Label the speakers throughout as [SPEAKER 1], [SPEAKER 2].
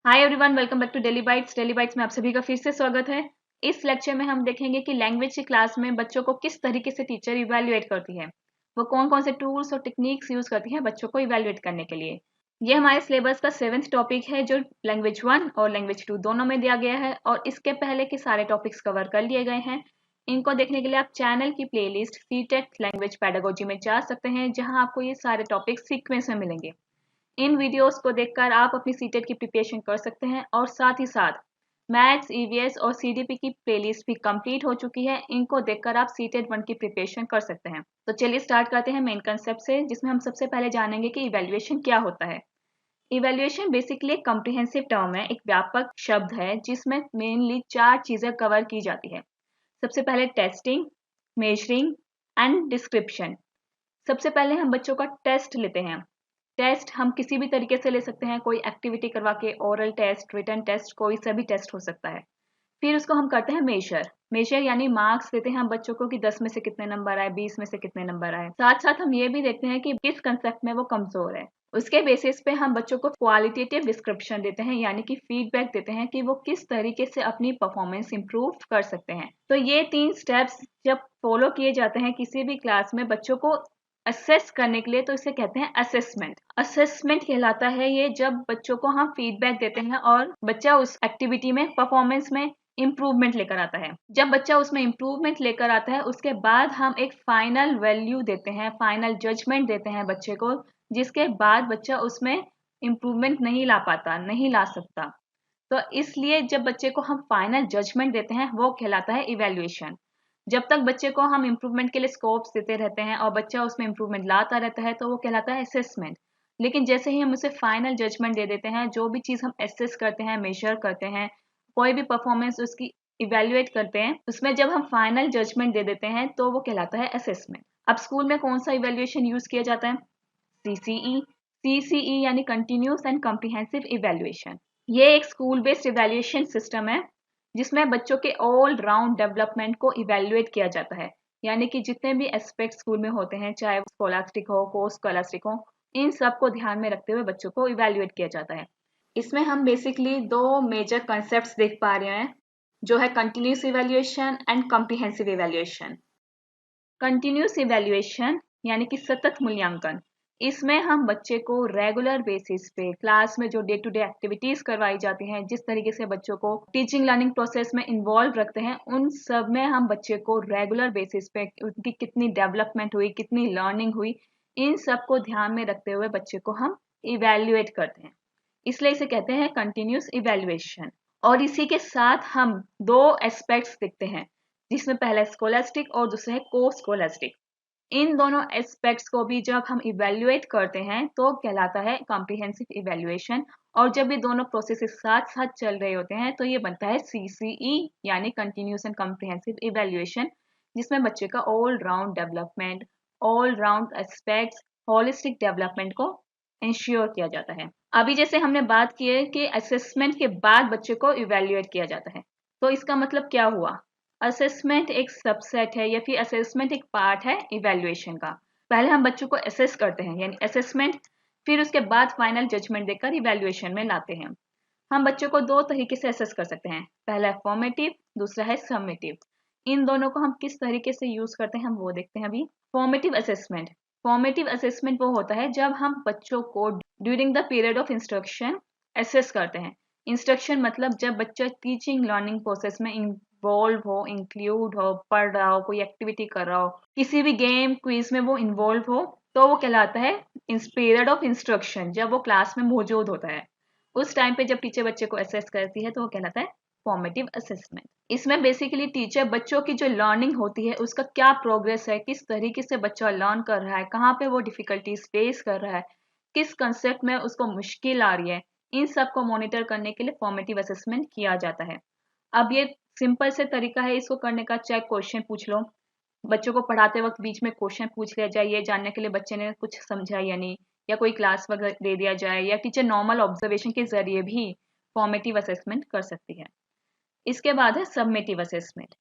[SPEAKER 1] Hi everyone, welcome back to daily bytes. Daily bytes में आप सभी का फिर से स्वागत है। इस लेक्चर में हम देखेंगे कि लैंग्वेज की क्लास में बच्चों को किस तरीके से टीचर इवैल्यूएट करती है। वो कौन कौन से टूल्स और टेक्निक्स यूज करती है बच्चों को इवैल्यूएट करने के लिए। ये हमारे सिलेबस का 7th टॉपिक है जो लैंग्वेज 1 और लैंग्वेज 2 दोनों में दिया गया है और इसके पहले के सारे टॉपिक्स कवर कर लिए गए हैं। इनको देखने के लिए आप चैनल की प्लेलिस्ट सीटेट लैंग्वेज पेडागोजी में जा सकते हैं, जहां आपको ये सारे टॉपिक्स सीक्वेंस में मिलेंगे। इन वीडियोस को देखकर आप अपनी सीटेट की प्रिपरेशन कर सकते हैं और साथ ही साथ मैथ्स, ईवीएस और सीडीपी की प्लेलिस्ट भी कंप्लीट हो चुकी है। इनको देखकर आप सीटेट 1 की प्रिपरेशन कर सकते हैं। तो चलिए स्टार्ट करते हैं मेन कंसेप्ट से, जिसमें हम सबसे पहले जानेंगे कि इवैल्यूएशन क्या होता है। इवैल्यूएशन बेसिकली एक कॉम्प्रिहेंसिव टर्म है, एक व्यापक शब्द है जिसमें मेनली 4 चीजें कवर की जाती है। सबसे पहले टेस्टिंग, मेजरिंग एंड डिस्क्रिप्शन। सबसे पहले हम बच्चों का टेस्ट लेते हैं। टेस्ट हम किसी भी तरीके से ले सकते हैं, कोई एक्टिविटी करवा के, ओरल टेस्ट, रिटन टेस्ट, कोई सा भी टेस्ट हो सकता है। फिर उसको हम करते हैं मेजर। मेजर यानी मार्क्स देते हैं हम बच्चों को कि 10 में से कितने नंबर आए, 20 में से कितने नंबर आए। साथ साथ हम ये भी देखते हैं कि किस कंसेप्ट में वो कमजोर है। उसके बेसिस पे हम बच्चों को क्वालिटेटिव डिस्क्रिप्शन देते हैं, यानी कि फीडबैक देते हैं कि वो किस तरीके से अपनी परफॉर्मेंस इंप्रूव कर सकते हैं। तो ये 3 स्टेप्स जब फॉलो किए जाते हैं किसी भी क्लास में बच्चों को असेस करने के लिए, तो इसे कहते हैं असेसमेंट। असेसमेंट कहलाता है ये जब बच्चों को हम फीडबैक देते हैं और बच्चा उस एक्टिविटी में, परफॉर्मेंस में इम्प्रूवमेंट लेकर आता है। जब बच्चा उसमें इम्प्रूवमेंट लेकर आता है उसके बाद हम एक फाइनल वैल्यू देते हैं, फाइनल जजमेंट देते हैं बच्चे को, जिसके बाद बच्चा उसमें इम्प्रूवमेंट नहीं ला पाता, नहीं ला सकता। तो इसलिए जब बच्चे को हम फाइनल जजमेंट देते हैं वो कहलाता है इवैल्यूएशन। जब तक बच्चे को हम इम्प्रूवमेंट के लिए स्कोप्स देते रहते हैं और बच्चा उसमें इम्प्रूवमेंट लाता रहता है तो वो कहलाता है असेसमेंट। लेकिन जैसे ही हम उसे फाइनल जजमेंट दे देते हैं, जो भी चीज़ हम असेस करते हैं, मेजर करते हैं, कोई भी परफॉर्मेंस उसकी इवेल्युएट करते हैं, उसमें जब हम फाइनल जजमेंट दे देते हैं तो वो कहलाता है असेसमेंट। अब स्कूल में कौन सा इवेल्युएशन यूज किया जाता है? सीसीई। सीसीई यानी कंटिन्यूस एंड कॉम्प्रिहेंसिव इवेल्युएशन। ये एक स्कूल बेस्ड इवेल्युएशन सिस्टम है जिसमें बच्चों के ऑल राउंड डेवलपमेंट को इवेल्युएट किया जाता है। यानी कि जितने भी एस्पेक्ट स्कूल में होते हैं, चाहे वो स्कोलास्टिक हो, को स्कोलास्टिक हो, इन सब को ध्यान में रखते हुए बच्चों को इवेल्युएट किया जाता है। इसमें हम बेसिकली 2 मेजर कॉन्सेप्ट्स देख पा रहे हैं, जो है continuous evaluation and comprehensive evaluation. Continuous evaluation यानी कि सतत मूल्यांकन। इसमें हम बच्चे को रेगुलर बेसिस पे क्लास में जो डे टू डे एक्टिविटीज करवाई जाती हैं, जिस तरीके से बच्चों को टीचिंग लर्निंग प्रोसेस में इन्वॉल्व रखते हैं, उन सब में हम बच्चे को रेगुलर बेसिस पे उनकी कितनी डेवलपमेंट हुई, कितनी लर्निंग हुई, इन सब को ध्यान में रखते हुए बच्चे को हम इवेल्युएट करते हैं। इसलिए इसे कहते हैं कंटिन्यूस इवेल्युएशन। और इसी के साथ हम 2 एस्पेक्ट्स देखते हैं, जिसमें पहला स्कोलास्टिक और दूसरा है को स्कोलास्टिक। इन दोनों एस्पेक्ट्स को भी जब हम इवेल्युएट करते हैं तो कहलाता है कॉम्प्रिहेंसिव इवेल्युएशन। और जब ये दोनों प्रोसेसेस साथ साथ चल रहे होते हैं तो ये बनता है सीसीई यानी कंटिन्यूस एंड कॉम्प्रिहेंसिव इवेल्युएशन, जिसमें बच्चे का all round development, all round aspects, holistic development को इंश्योर किया जाता है। अभी जैसे हमने बात की है कि असेसमेंट के बाद बच्चे को इवेल्युएट किया जाता है, तो इसका मतलब क्या हुआ? असेसमेंट एक सबसेट है या फिर असेसमेंट एक पार्ट है इवेल्युएशन का। पहले हम बच्चों को असेस करते हैं यानी असेसमेंट, फिर उसके बाद फाइनल जजमेंट देकर इवेल्युएशन में लाते हैं। हम बच्चों को 2 तरीके से असेस कर सकते हैं, पहला है फॉर्मेटिव, दूसरा है समेटिव। इन दोनों को हम किस तरीके से यूज करते हैं हम वो देखते हैं अभी। Formative assessment. फॉर्मेटिव असेसमेंट वो होता है जब हम बच्चों को during the period of instruction assess करते हैं। इंस्ट्रक्शन मतलब जब बच्चा टीचिंग लर्निंग प्रोसेस में इन्वॉल्व हो, इंक्लूड हो, पढ़ रहा हो, कोई एक्टिविटी कर रहा हो, किसी भी गेम क्विज में वो इन्वॉल्व हो, तो वो कहलाता है पीरियड ऑफ इंस्ट्रक्शन, जब वो क्लास में मौजूद होता है। उस टाइम पे जब टीचर बच्चे को असेस करती है तो वो कहलाता है फॉर्मेटिव असेसमेंट। इसमें बेसिकली टीचर बच्चों की जो लर्निंग होती है उसका क्या प्रोग्रेस है, किस तरीके से बच्चा लर्न कर रहा है, कहाँ पे वो डिफिकल्टीज फेस कर रहा है, किस कंसेप्ट में उसको मुश्किल आ रही है, इन सब को मॉनिटर करने के लिए फॉर्मेटिव असेसमेंट किया जाता है। अब ये सिंपल से तरीका है इसको करने का, चाहे क्वेश्चन पूछ लो, बच्चों को पढ़ाते वक्त बीच में क्वेश्चन पूछ लिया जाए ये जानने के लिए बच्चे ने कुछ समझा या नहीं, या कोई क्लास वगैरह दे दिया जाए, या टीचर नॉर्मल ऑब्जर्वेशन के जरिए भी फॉर्मेटिव असेसमेंट कर सकती है। इसके बाद है सबमेटिव असेसमेंट।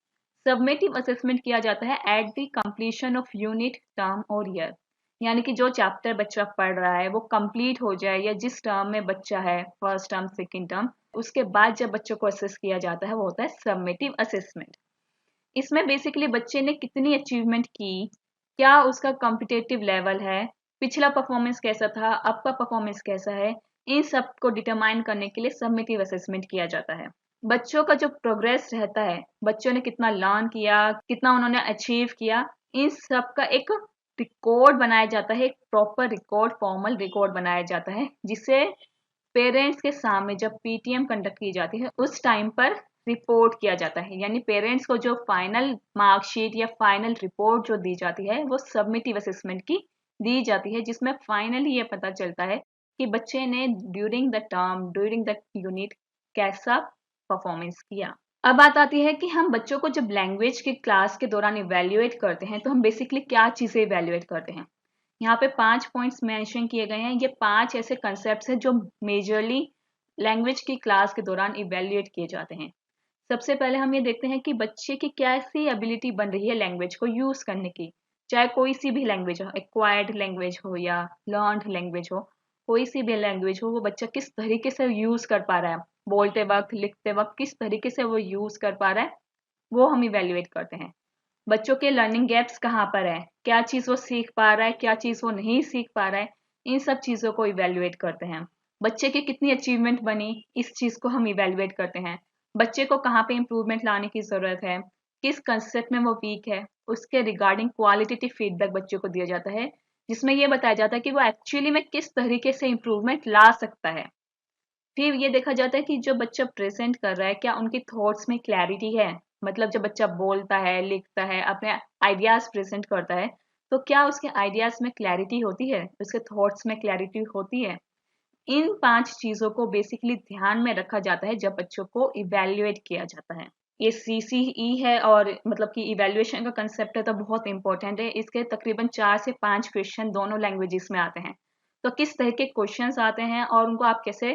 [SPEAKER 1] सबमेटिव असेसमेंट किया जाता है at the completion of unit, term और ईयर। यानी कि जो चैप्टर बच्चा पढ़ रहा है वो कंप्लीट हो जाए, या जिस टर्म में बच्चा है, फर्स्ट टर्म सेकेंड टर्म, उसके बाद जब बच्चों को असेस किया जाता है वो होता है सबमिटिव असेसमेंट। इसमें बेसिकली बच्चे ने कितनी अचीवमेंट की, क्या उसका कॉम्पिटिटिव लेवल है, पिछला परफॉर्मेंस कैसा था, अब का परफॉर्मेंस कैसा है, इन सब को डिटरमाइन करने के लिए सबमिटिव असेसमेंट किया जाता है। बच्चों का जो प्रोग्रेस रहता है, बच्चों ने कितना लर्न किया, कितना उन्होंने अचीव किया, इन सब का एक रिकॉर्ड बनाया जाता है, एक प्रॉपर रिकॉर्ड, फॉर्मल रिकॉर्ड बनाया जाता है, जिसे पेरेंट्स के सामने जब पीटीएम कंडक्ट की जाती है उस टाइम पर रिपोर्ट किया जाता है। यानी पेरेंट्स को जो फाइनल मार्कशीट या फाइनल रिपोर्ट जो दी जाती है वो सबमिटिव असेसमेंट की दी जाती है, जिसमें फाइनली ये पता चलता है कि बच्चे ने during the term, during the unit कैसा परफॉर्मेंस किया। अब बात आती है कि हम बच्चों को जब लैंग्वेज की क्लास के दौरान इवेल्युएट करते हैं तो हम बेसिकली क्या चीज़ें इवेल्युएट करते हैं। यहाँ पे 5 पॉइंट्स मेंशन किए गए हैं। ये 5 ऐसे कंसेप्ट्स हैं जो मेजरली लैंग्वेज की क्लास के दौरान इवेल्युएट किए जाते हैं। सबसे पहले हम ये देखते हैं कि बच्चे की कैसी एबिलिटी बन रही है लैंग्वेज को यूज़ करने की। चाहे कोई सी भी लैंग्वेज हो, एक्वायर्ड लैंग्वेज हो या लर्न्ड लैंग्वेज हो, कोई सी भी लैंग्वेज हो, वो बच्चा किस तरीके से यूज़ कर पा रहा है, बोलते वक्त, लिखते वक्त किस तरीके से वो यूज़ कर पा रहा है, वो हम इवेल्युएट करते हैं। बच्चों के लर्निंग गैप्स कहाँ पर है, क्या चीज़ वो सीख पा रहा है, क्या चीज़ वो नहीं सीख पा रहा है, इन सब चीज़ों को इवेल्युएट करते हैं। बच्चे की कितनी अचीवमेंट बनी, इस चीज़ को हम इवेल्युएट करते हैं। बच्चे को कहाँ पे इम्प्रूवमेंट लाने की ज़रूरत है, किस कंसेप्ट में वो वीक है, उसके रिगार्डिंग क्वालिटेटिव फीडबैक बच्चों को दिया जाता है, जिसमें ये बताया जाता है कि वो एक्चुअली में किस तरीके से इम्प्रूवमेंट ला सकता है। फिर ये देखा जाता है कि जो बच्चा प्रेजेंट कर रहा है, क्या उनकी थॉट्स में क्लैरिटी है। मतलब जब बच्चा बोलता है, लिखता है, अपने आइडियाज प्रेजेंट करता है, तो क्या उसके आइडियाज में क्लैरिटी होती है, उसके थॉट्स में क्लैरिटी होती है। इन 5 चीज़ों को बेसिकली ध्यान में रखा जाता है जब बच्चों को इवेल्युएट किया जाता है। ये सीसीई है और मतलब कि इवेल्युएशन का कंसेप्ट है तो बहुत इंपॉर्टेंट है। इसके तकरीबन 4 से 5 क्वेश्चन दोनों लैंग्वेजेस में आते हैं। तो किस तरह के क्वेश्चंस आते हैं और उनको आप कैसे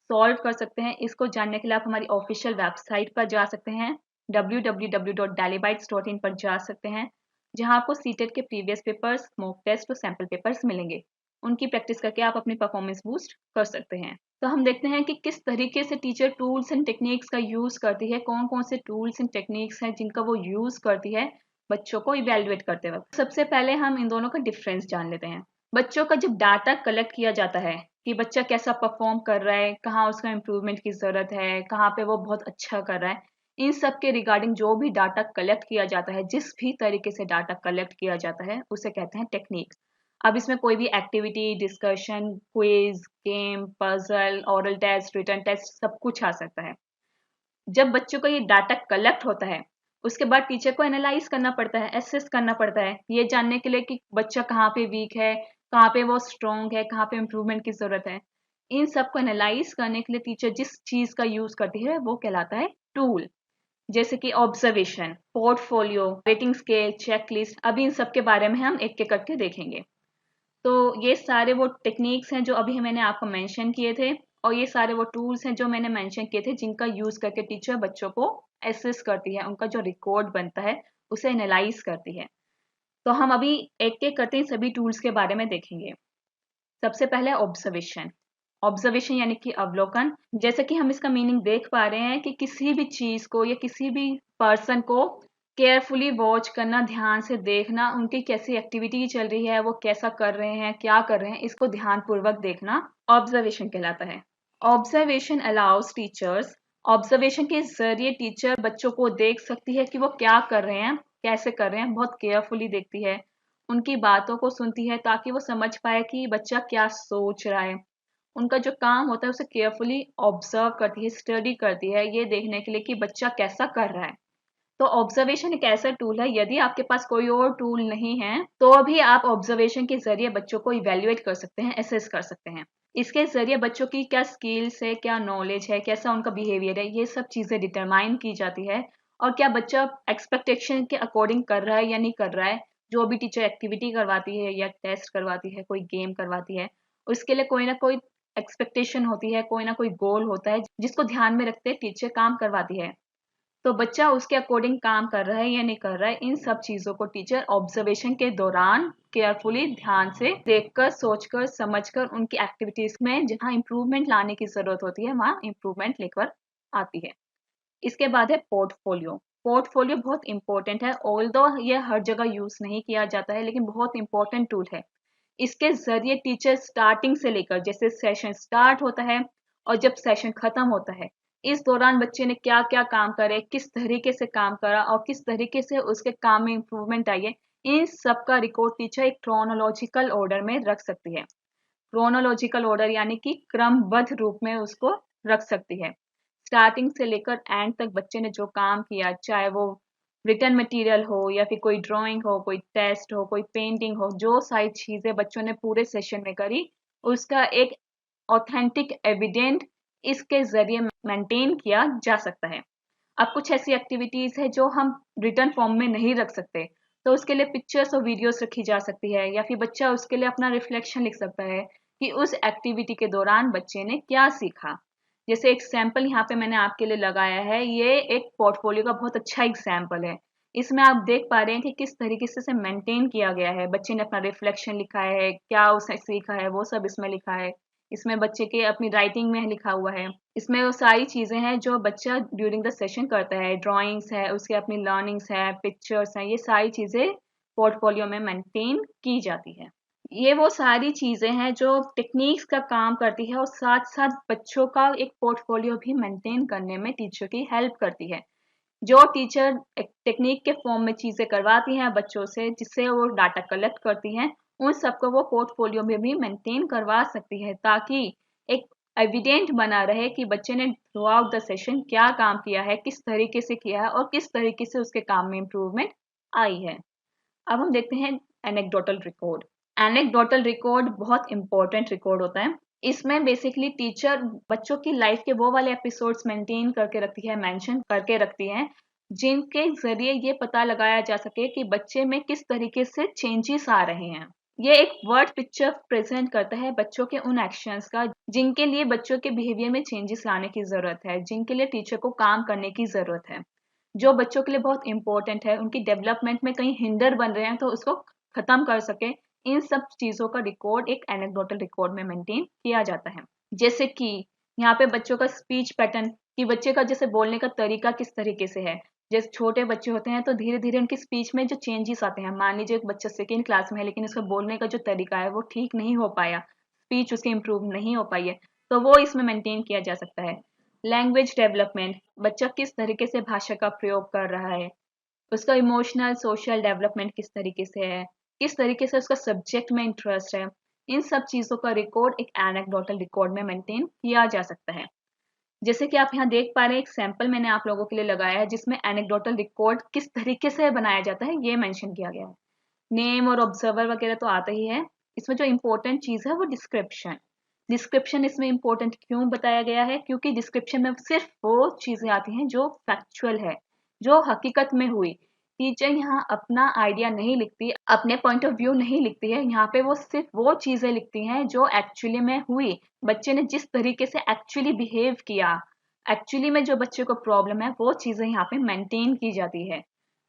[SPEAKER 1] सॉल्व कर सकते हैं, इसको जानने के लिए आप हमारी ऑफिशियल वेबसाइट पर जा सकते हैं, www.dalibytes.in पर जा सकते हैं, जहां आपको सीटेट के प्रीवियस पेपर्स, मॉक टेस्ट और सैम्पल पेपर्स मिलेंगे। उनकी प्रैक्टिस करके आप अपनी परफॉर्मेंस बूस्ट कर सकते हैं। तो हम देखते हैं कि किस तरीके से टीचर टूल्स एंड टेक्निक्स का यूज़ करती है, कौन कौन से टूल्स एंड टेक्निक्स हैं जिनका वो यूज़ करती है बच्चों को इवेल्युएट करते वक्त। सबसे पहले हम इन दोनों का डिफरेंस जान लेते हैं। बच्चों का जब डाटा कलेक्ट किया जाता है कि बच्चा कैसा परफॉर्म कर रहा है, कहाँ उसका इम्प्रूवमेंट की ज़रूरत है, कहाँ पे वो बहुत अच्छा कर रहा है, इन सब के रिगार्डिंग जो भी डाटा कलेक्ट किया जाता है, जिस भी तरीके से डाटा कलेक्ट किया जाता है, उसे कहते हैं टेक्निक्स। अब इसमें कोई भी activity, discussion, quiz, game, puzzle, oral test, written test सब कुछ आ सकता है। जब बच्चों का ये डाटा कलेक्ट होता है, उसके बाद टीचर को एनालाइज करना पड़ता है, एसेस करना पड़ता है, ये जानने के लिए कि बच्चा कहाँ पे वीक है, कहाँ पे वो स्ट्रॉन्ग है, कहाँ पे इम्प्रूवमेंट की ज़रूरत है। इन सब को एनालाइज करने के लिए टीचर जिस चीज़ का यूज़ करती है वो कहलाता है टूल। जैसे कि observation, portfolio, rating scale, checklist, अभी इन सब के बारे में हम एक एक करके देखेंगे। तो ये सारे वो टेक्निक्स हैं जो अभी मैंने आपको मेंशन किए थे, और ये सारे वो टूल्स हैं जो मैंने मेंशन किए थे जिनका यूज़ करके टीचर बच्चों को असेस करती है, उनका जो रिकॉर्ड बनता है उसे एनालाइज करती है। तो हम अभी एक एक करते ही सभी टूल्स के बारे में देखेंगे। सबसे पहले ऑब्जर्वेशन। ऑब्जर्वेशन यानी कि अवलोकन। जैसे कि हम इसका मीनिंग देख पा रहे हैं कि किसी भी चीज़ को या किसी भी पर्सन को केयरफुली वॉच करना, ध्यान से देखना, उनकी कैसी एक्टिविटी चल रही है, वो कैसा कर रहे हैं, क्या कर रहे हैं, इसको ध्यानपूर्वक देखना ऑब्जर्वेशन कहलाता है। Observation allows teachers. ऑब्जर्वेशन के जरिए टीचर बच्चों को देख सकती है कि वो क्या कर रहे हैं, कैसे कर रहे हैं, बहुत केयरफुली देखती है, उनकी बातों को सुनती है ताकि वो समझ पाए कि बच्चा क्या सोच रहा है। उनका जो काम होता है उसे केयरफुली ऑब्जर्व करती है, स्टडी करती है, ये देखने के लिए कि बच्चा कैसा कर रहा है। तो ऑब्जर्वेशन एक ऐसा टूल है, यदि आपके पास कोई और टूल नहीं है तो भी आप ऑब्जर्वेशन के जरिए बच्चों को इवेल्युएट कर सकते हैं, असेस कर सकते हैं। इसके जरिए बच्चों की क्या स्किल्स है, क्या नॉलेज है, कैसा उनका बिहेवियर है, ये सब चीज़ें डिटरमाइन की जाती है, और क्या बच्चा एक्सपेक्टेशन के अकॉर्डिंग कर रहा है या नहीं कर रहा है। जो भी टीचर एक्टिविटी करवाती है या टेस्ट करवाती है, कोई गेम करवाती है, उसके लिए कोई ना कोई एक्सपेक्टेशन होती है, कोई ना कोई गोल होता है जिसको ध्यान में रखते टीचर काम करवाती है। तो बच्चा उसके अकॉर्डिंग काम कर रहा है या नहीं कर रहा है, इन सब चीजों को टीचर ऑब्जर्वेशन के दौरान केयरफुली ध्यान से देखकर, सोचकर, समझकर उनकी एक्टिविटीज में जहाँ इंप्रूवमेंट लाने की जरूरत होती है वहाँ इंप्रूवमेंट लेकर आती है। इसके बाद है पोर्टफोलियो। पोर्टफोलियो बहुत इंपॉर्टेंट है, ऑल्दो ये हर जगह यूज नहीं किया जाता है, लेकिन बहुत इंपॉर्टेंट टूल है। इसके जरिए टीचर स्टार्टिंग से लेकर, जैसे सेशन स्टार्ट होता है और जब सेशन खत्म होता है, इस दौरान बच्चे ने क्या क्या काम करे, किस तरीके से काम करा और किस तरीके से उसके काम में इंप्रूवमेंट आई है, इन सब का रिकॉर्ड टीचर एक क्रोनोलॉजिकल ऑर्डर में रख सकती है। क्रोनोलॉजिकल ऑर्डर यानी कि क्रमबद्ध रूप में उसको रख सकती है। स्टार्टिंग से लेकर एंड तक बच्चे ने जो काम किया, चाहे वो रिटर्न मटेरियल हो या फिर कोई ड्राइंग हो, कोई टेस्ट हो, कोई पेंटिंग हो, जो सारी चीजें बच्चों ने पूरे सेशन में करी, उसका एक ऑथेंटिक एविडेंट इसके जरिए मेंटेन किया जा सकता है। अब कुछ ऐसी एक्टिविटीज है जो हम रिटर्न फॉर्म में नहीं रख सकते, तो उसके लिए पिक्चर्स और वीडियोस रखी जा सकती है, या फिर बच्चा उसके लिए अपना रिफ्लेक्शन लिख सकता है कि उस एक्टिविटी के दौरान बच्चे ने क्या सीखा। जैसे एक सैंपल यहाँ पे मैंने आपके लिए लगाया है, ये एक पोर्टफोलियो का बहुत अच्छा एग्जाम्पल है। इसमें आप देख पा रहे हैं कि किस तरीके से मेंटेन किया गया है। बच्चे ने अपना रिफ्लेक्शन लिखा है, क्या उसने सीखा है वो सब इसमें लिखा है। इसमें बच्चे के अपनी राइटिंग में लिखा हुआ है। इसमें वो सारी चीजें हैं जो बच्चा ड्यूरिंग द सेशन करता है। ड्राइंग्स है, उसके अपनी लर्निंग्स है, पिक्चर्स हैं, ये सारी चीजें पोर्टफोलियो में मेंटेन की जाती है। ये वो सारी चीजें हैं जो टेक्निक्स का काम करती है और साथ साथ बच्चों का एक पोर्टफोलियो भी मेंटेन करने में टीचर की हेल्प करती है। जो टीचर टेक्निक के फॉर्म में चीजें करवाती हैं बच्चों से, जिससे वो डाटा कलेक्ट करती हैं, उन सबको वो पोर्टफोलियो में भी मेंटेन करवा सकती है, ताकि एक एविडेंट बना रहे कि बच्चे ने थ्रू आउट द सेशन क्या काम किया है, किस तरीके से किया है और किस तरीके से उसके काम में इम्प्रूवमेंट आई है। अब हम देखते हैं एनेक्डोटल रिकॉर्ड। एनेक्डोटल रिकॉर्ड बहुत इंपॉर्टेंट रिकॉर्ड होता है। इसमें बेसिकली टीचर बच्चों की लाइफ के वो वाले एपिसोड्स मेंटेन करके रखती है, मेंशन करके रखती है, जिनके जरिए ये पता लगाया जा सके कि बच्चे में किस तरीके से चेंजेस आ रहे हैं। ये एक वर्ड पिक्चर प्रेजेंट करता है बच्चों के उन एक्शंस का जिनके लिए बच्चों के बिहेवियर में चेंजेस लाने की जरूरत है, जिनके लिए टीचर को काम करने की जरूरत है, जो बच्चों के लिए बहुत इंपॉर्टेंट है, उनकी डेवलपमेंट में कहीं हिंडर बन रहे हैं तो उसको खत्म कर सके। इन सब चीजों का रिकॉर्ड एक एनेक्डोटल रिकॉर्ड में मेंटेन किया जाता है। जैसे कि यहाँ पे बच्चों का स्पीच पैटर्न, कि बच्चे का जैसे बोलने का तरीका किस तरीके से है। जैसे छोटे बच्चे होते हैं तो धीरे धीरे उनकी स्पीच में जो चेंजेस आते हैं। मान लीजिए एक बच्चा सेकेंड क्लास में है लेकिन उसका बोलने का जो तरीका है वो ठीक नहीं हो पाया, स्पीच उसकी इम्प्रूव नहीं हो पाई है, तो वो इसमें मेंटेन किया जा सकता है। लैंग्वेज डेवलपमेंट, बच्चा किस तरीके से भाषा का प्रयोग कर रहा है, उसका इमोशनल सोशल डेवलपमेंट किस तरीके से है, किस तरीके से उसका सब्जेक्ट में इंटरेस्ट है, इन सब चीज़ों का रिकॉर्ड एक एनेक्डोटल रिकॉर्ड में मेंटेन किया जा सकता है। जैसे कि आप यहाँ देख पा रहे हैं, एक सैंपल मैंने आप लोगों के लिए लगाया है जिसमें एनेक्डोटल रिकॉर्ड किस तरीके से बनाया जाता है ये मेंशन किया गया है। नेम और ऑब्जर्वर वगैरह तो आता ही है। इसमें जो इम्पोर्टेंट चीज़ है वो डिस्क्रिप्शन। डिस्क्रिप्शन इसमें इम्पोर्टेंट क्यों बताया गया है, क्योंकि डिस्क्रिप्शन में सिर्फ वो चीज़ें आती हैं जो फैक्चुअल है, जो हकीकत में हुई। टीचर यहाँ अपना आइडिया नहीं लिखती, अपने पॉइंट ऑफ व्यू नहीं लिखती है, यहाँ पे वो सिर्फ वो चीज़ें लिखती हैं जो एक्चुअली में हुई। बच्चे ने जिस तरीके से एक्चुअली बिहेव किया, एक्चुअली में जो बच्चे को प्रॉब्लम है वो चीज़ें यहाँ पे मेंटेन की जाती है।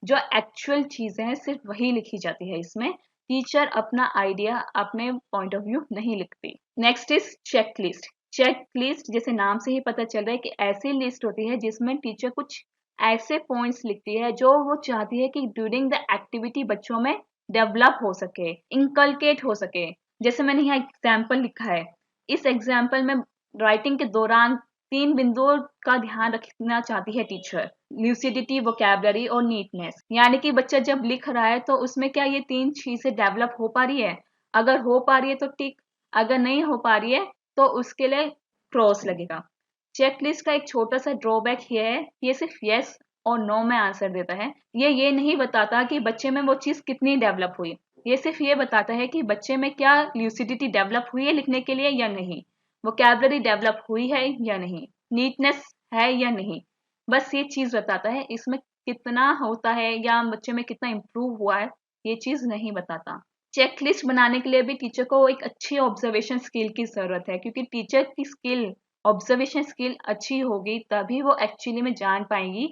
[SPEAKER 1] जो एक्चुअल चीज़ें हैं सिर्फ वही लिखी जाती है। इसमें टीचर अपना आइडिया, अपने पॉइंट ऑफ व्यू नहीं लिखती। Next is checklist. चेकलिस्ट जैसे नाम से ही पता चल रहा है कि ऐसी लिस्ट होती है जिसमें टीचर कुछ ऐसे पॉइंट्स लिखती है जो वो चाहती है कि ड्यूरिंग द एक्टिविटी बच्चों में डेवलप हो सके, इंकलकेट हो सके। जैसे मैंने यहाँ एग्जाम्पल लिखा है, इस एग्जाम्पल में राइटिंग के दौरान 3 बिंदुओं का ध्यान रखना चाहती है टीचर। ल्यूसिडिटी, वोकैबुलरी और नीटनेस। यानी कि बच्चा जब लिख रहा है तो उसमें क्या ये 3 चीजें डेवलप हो पा रही है? अगर हो पा रही है तो टिक, अगर नहीं हो पा रही है तो उसके लिए क्रॉस लगेगा। चेकलिस्ट का एक छोटा सा ड्रॉबैक ये है, ये सिर्फ यस और नो में आंसर देता है। ये नहीं बताता कि बच्चे में वो चीज कितनी डेवलप हुई। ये सिर्फ ये बताता है कि बच्चे में क्या ल्यूसिडिटी डेवलप हुई है लिखने के लिए या नहीं, वोकैबुलरी डेवलप हुई है या नहीं, नीटनेस है या नहीं। बस ये चीज बताता है। इसमें कितना होता है या बच्चे में कितना इम्प्रूव हुआ है ये चीज नहीं बताता। चेकलिस्ट बनाने के लिए भी टीचर को एक अच्छी ऑब्जर्वेशन स्किल की जरूरत है, क्योंकि टीचर की स्किल, ऑब्जर्वेशन स्किल अच्छी होगी तभी वो एक्चुअली में जान पाएंगी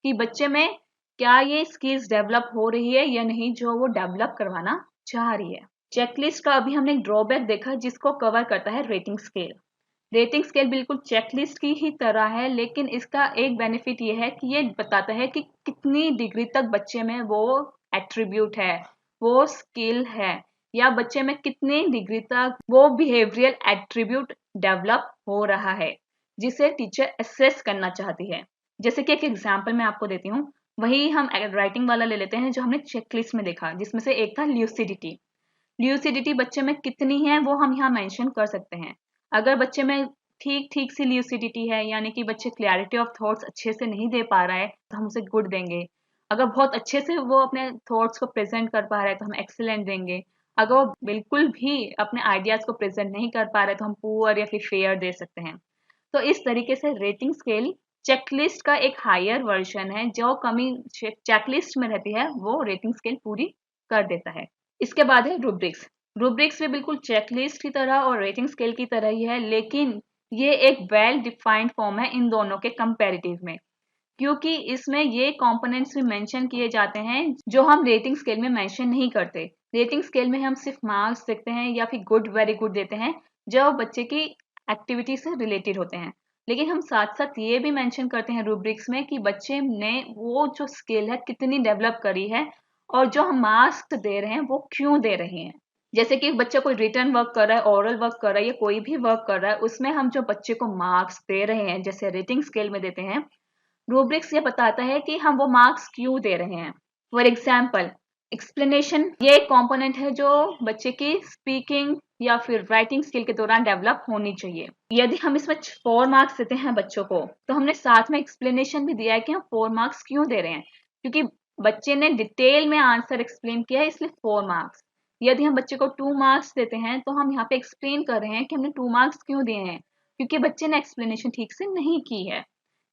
[SPEAKER 1] कि बच्चे में क्या ये स्किल्स डेवलप हो रही है या नहीं जो वो डेवलप करवाना चाह रही है। चेकलिस्ट का अभी हमने एक ड्रॉबैक देखा जिसको कवर करता है रेटिंग स्केल। रेटिंग स्केल बिल्कुल चेकलिस्ट की ही तरह है, लेकिन इसका एक बेनिफिट ये है कि ये बताता है कि कितनी डिग्री तक बच्चे में वो एट्रीब्यूट है, वो स्किल है, या बच्चे में कितनी डिग्री तक वो बिहेवियरल एट्रीब्यूट डेवलप हो रहा है जिसे टीचर असेस करना चाहती है। जैसे कि एक एग्जाम्पल मैं आपको देती हूँ, वही हम राइटिंग वाला ले लेते हैं जो हमने चेकलिस्ट में देखा, जिसमें से एक था ल्यूसिडिटी। ल्यूसिडिटी बच्चे में कितनी है वो हम यहाँ मेंशन कर सकते हैं। अगर बच्चे में ठीक ठीक सी ल्यूसिडिटी है, यानी कि बच्चे क्लैरिटी ऑफ थॉट्स अच्छे से नहीं दे पा रहा है, तो हम उसे गुड देंगे। अगर बहुत अच्छे से वो अपने थॉट्स को प्रेजेंट कर पा रहा है तो हम एक्सीलेंट देंगे। अगर वो बिल्कुल भी अपने आइडियाज को प्रेजेंट नहीं कर पा रहे तो हम पुअर या फिर फेयर दे सकते हैं। तो इस तरीके से रेटिंग स्केल चेकलिस्ट का एक हायर वर्जन है। जो कमी चेकलिस्ट में रहती है वो रेटिंग स्केल पूरी कर देता है। इसके बाद है रूब्रिक्स। रूब्रिक्स भी बिल्कुल चेकलिस्ट की तरह और रेटिंग स्केल की तरह ही है, लेकिन ये एक वेल डिफाइंड फॉर्म है इन दोनों के कंपैरेटिव में, क्योंकि इसमें ये कंपोनेंट्स भी मेंशन किए जाते हैं जो हम रेटिंग स्केल में मेंशन नहीं करते। रेटिंग स्केल में हम सिर्फ मार्क्स देते हैं या फिर गुड वेरी गुड देते हैं जो बच्चे की एक्टिविटी से रिलेटेड होते हैं, लेकिन हम साथ साथ ये भी मेंशन करते हैं रूब्रिक्स में कि बच्चे ने वो जो स्किल है कितनी डेवलप करी है, और जो हम मार्क्स दे रहे हैं वो क्यों दे रहे हैं। जैसे कि बच्चा कोई रिटर्न वर्क कर रहा है, ओरल वर्क कर रहा है, या कोई भी वर्क कर रहा है, उसमें हम जो बच्चे को मार्क्स दे रहे हैं जैसे रेटिंग स्केल में देते हैं, रूब्रिक्स ये बताता है कि हम वो मार्क्स क्यों दे रहे हैं। फॉर एग्जाम्पल, एक्सप्लेनेशन ये एक कॉम्पोनेंट है जो बच्चे की स्पीकिंग या फिर राइटिंग स्किल के दौरान डेवलप होनी चाहिए। यदि हम इसमें 4 मार्क्स देते हैं बच्चों को, तो हमने साथ में एक्सप्लेनेशन भी दिया है कि हम 4 मार्क्स क्यों दे रहे हैं, क्योंकि बच्चे ने डिटेल में आंसर एक्सप्लेन किया है, इसलिए 4 मार्क्स। यदि हम बच्चे को 2 मार्क्स देते हैं तो हम यहाँ पे एक्सप्लेन कर रहे हैं कि हमने 2 मार्क्स क्यों दिए हैं, क्योंकि बच्चे ने एक्सप्लेनेशन ठीक से नहीं की है,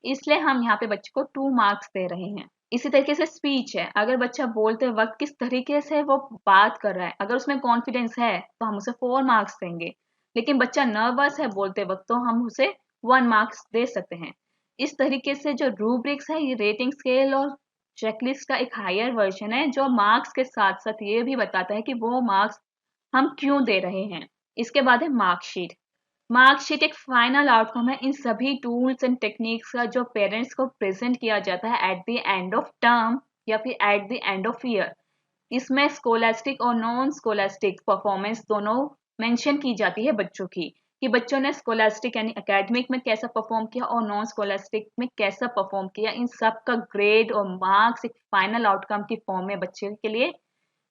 [SPEAKER 1] इसलिए हम यहाँ पे बच्चे को 2 मार्क्स दे रहे हैं। इसी तरीके से स्पीच है, अगर बच्चा बोलते वक्त किस तरीके से वो बात कर रहा है, अगर उसमें कॉन्फिडेंस है तो हम उसे 4 मार्क्स देंगे, लेकिन बच्चा नर्वस है बोलते वक्त तो हम उसे 1 मार्क्स दे सकते हैं। इस तरीके से जो रूब्रिक्स है ये रेटिंग स्केल और चेकलिस्ट का एक हायर वर्जन है जो मार्क्स के साथ साथ ये भी बताता है कि वो मार्क्स हम क्यों दे रहे हैं। इसके बाद है मार्कशीट। मार्कशीट एक फाइनल आउटकम है इन सभी टूल्स एंड टेक्निक्स का जो पेरेंट्स को प्रेजेंट किया जाता है at the end of term या फिर at the end of year. इसमें स्कोलास्टिक और नॉन स्कोलास्टिक परफॉर्मेंस दोनों मेंशन की जाती है बच्चों की, कि बच्चों ने स्कोलास्टिक यानी एकेडमिक में कैसा परफॉर्म किया और नॉन स्कोलास्टिक में कैसा परफॉर्म किया। इन सब का ग्रेड और मार्क्स एक फाइनल आउटकम की फॉर्म में बच्चे के लिए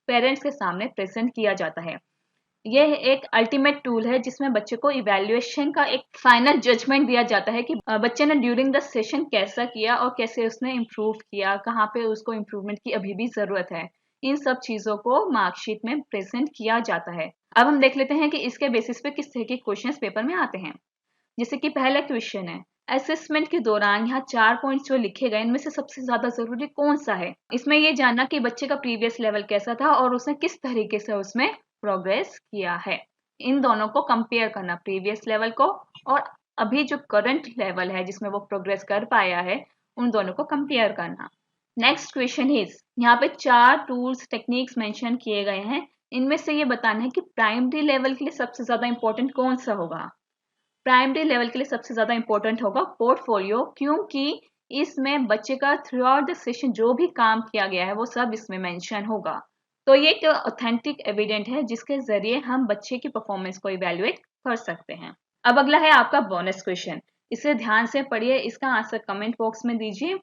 [SPEAKER 1] पेरेंट्स के सामने प्रेजेंट किया जाता है। यह एक अल्टीमेट टूल है जिसमें बच्चे को इवैल्यूएशन का एक फाइनल जजमेंट दिया जाता है कि बच्चे ने ड्यूरिंग द सेशन कैसा किया और कैसे उसने इम्प्रूव किया, कहाँ पे उसको इम्प्रूवमेंट की अभी भी जरूरत है। इन सब चीजों को मार्कशीट में प्रेजेंट किया जाता है। अब हम देख लेते हैं कि इसके बेसिस पे किस तरह के क्वेश्चंस पेपर में आते हैं। जैसे कि पहला क्वेश्चन है, असेसमेंट के दौरान यहाँ 4 पॉइंट्स जो लिखे गए इनमें से सबसे ज्यादा जरूरी कौन सा है। इसमें ये जानना कि बच्चे का प्रीवियस लेवल कैसा था और उसने किस तरीके से उसमें प्रोग्रेस किया है। इन दोनों को कंपेयर करना, प्रीवियस लेवल को और अभी जो करंट लेवल है जिसमें वो प्रोग्रेस कर पाया है, उन दोनों को कंपेयर करना। नेक्स्ट क्वेश्चन इज, यहाँ पे 4 टूल्स टेक्निक्स मेंशन किए गए हैं, इनमें से ये बताना है कि प्राइमरी लेवल के लिए सबसे ज्यादा इंपॉर्टेंट कौन सा होगा। प्राइमरी लेवल के लिए सबसे ज्यादा इंपॉर्टेंट होगा पोर्टफोलियो, क्योंकि इसमें बच्चे का थ्रू आउट द सेशन जो भी काम किया गया है वो सब इसमें मेंशन होगा। तो ये एक ऑथेंटिक एविडेंट है जिसके जरिए हम बच्चे की परफॉर्मेंस को इवेल्युएट कर सकते हैं। अब अगला है आपका बोनस क्वेश्चन, इसे ध्यान से पढ़िए, इसका आंसर कमेंट बॉक्स में दीजिए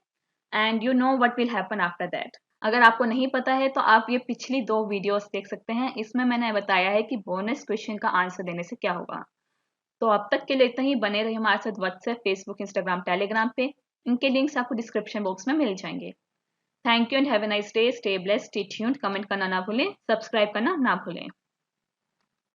[SPEAKER 1] and you know what will happen after that. अगर आपको नहीं पता है तो आप ये पिछली 2 वीडियोस देख सकते हैं, इसमें मैंने बताया है कि बोनस क्वेश्चन का आंसर देने से क्या होगा। तो अब तक के लिए इतना ही। बने रहिए हमारे साथ व्हाट्सएप, फेसबुक, इंस्टाग्राम, टेलीग्राम पे। इनके लिंक्स आपको डिस्क्रिप्शन बॉक्स में मिल जाएंगे। Thank you and have a nice day. Stay blessed, stay tuned. Comment करना ना भूलें, सब्सक्राइब करना ना भूलें।